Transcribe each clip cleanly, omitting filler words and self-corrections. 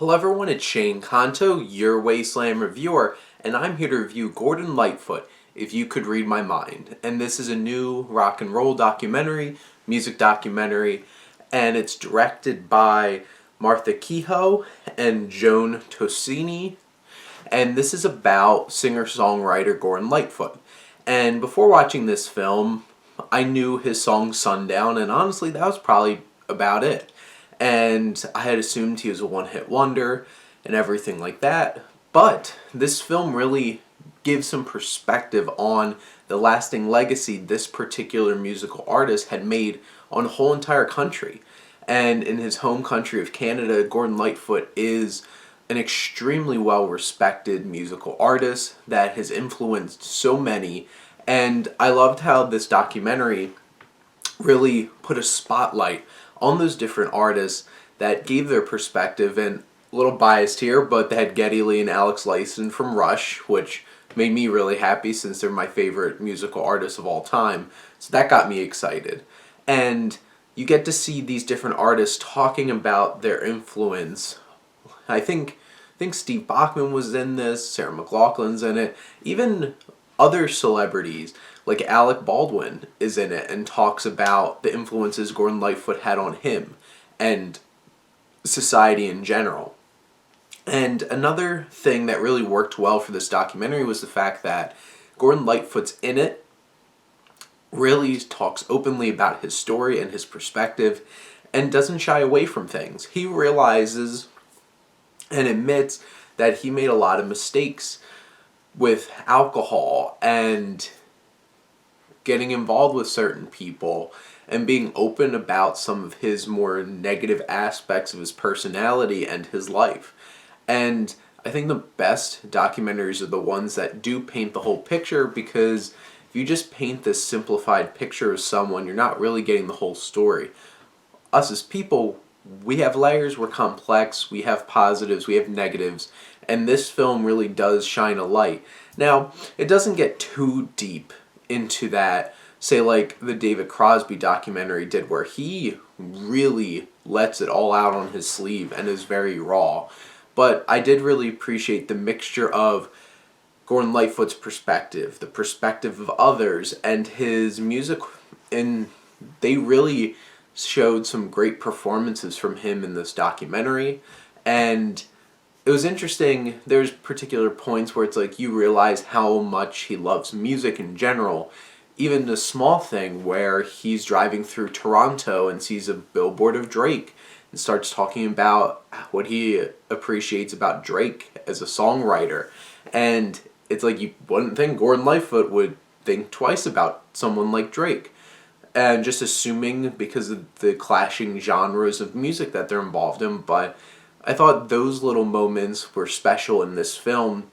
Hello everyone, it's Shane Kanto, your Wasteland reviewer, and I'm here to review Gordon Lightfoot, If You Could Read My Mind. And this is a new rock and roll documentary, music documentary, and it's directed by Martha Kehoe and Joan Tosini. And this is about singer-songwriter Gordon Lightfoot. And before watching this film, I knew his song Sundown, and honestly that was probably about it. And I had assumed he was a one-hit wonder and everything like that. But this film really gives some perspective on the lasting legacy this particular musical artist had made on the whole entire country. And in his home country of Canada, Gordon Lightfoot is an extremely well-respected musical artist that has influenced so many. And I loved how this documentary really put a spotlight on those different artists that gave their perspective, and a little biased here, but they had Geddy Lee and Alex Lifeson from Rush, which made me really happy since they're my favorite musical artists of all time. So that got me excited. And you get to see these different artists talking about their influence. I think Steve Bachman was in this, Sarah McLachlan's in it, even other celebrities like Alec Baldwin is in it and talks about the influences Gordon Lightfoot had on him and society in general. And another thing that really worked well for this documentary was the fact that Gordon Lightfoot's in it really talks openly about his story and his perspective and doesn't shy away from things. He realizes and admits that he made a lot of mistakes with alcohol and getting involved with certain people and being open about some of his more negative aspects of his personality and his life. And I think the best documentaries are the ones that do paint the whole picture, because if you just paint this simplified picture of someone, you're not really getting the whole story. Us as people, we have layers, we're complex, we have positives, we have negatives, and this film really does shine a light. Now, it doesn't get too deep into that, say like the David Crosby documentary did, where he really lets it all out on his sleeve and is very raw. But I did really appreciate the mixture of Gordon Lightfoot's perspective, the perspective of others, and his music, and they really showed some great performances from him in this documentary. And it was interesting, there's particular points where it's like you realize how much he loves music in general. Even the small thing where he's driving through Toronto and sees a billboard of Drake and starts talking about what he appreciates about Drake as a songwriter. And it's like you wouldn't think Gordon Lightfoot would think twice about someone like Drake. And just assuming because of the clashing genres of music that they're involved in. But I thought those little moments were special in this film.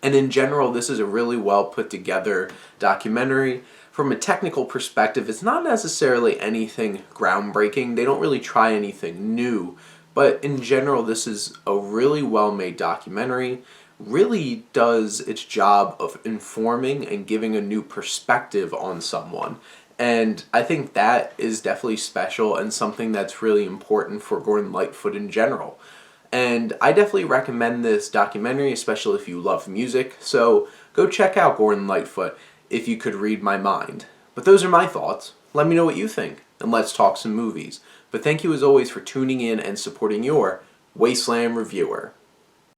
And in general, this is a really well put together documentary. From a technical perspective, it's not necessarily anything groundbreaking. They don't really try anything new. But in general, this is a really well made documentary. Really does its job of informing and giving a new perspective on someone. And I think that is definitely special and something that's really important for Gordon Lightfoot in general. And I definitely recommend this documentary, especially if you love music. So go check out Gordon Lightfoot, If You Could Read My Mind. But those are my thoughts. Let me know what you think, and let's talk some movies. But thank you as always for tuning in and supporting your Wasteland reviewer.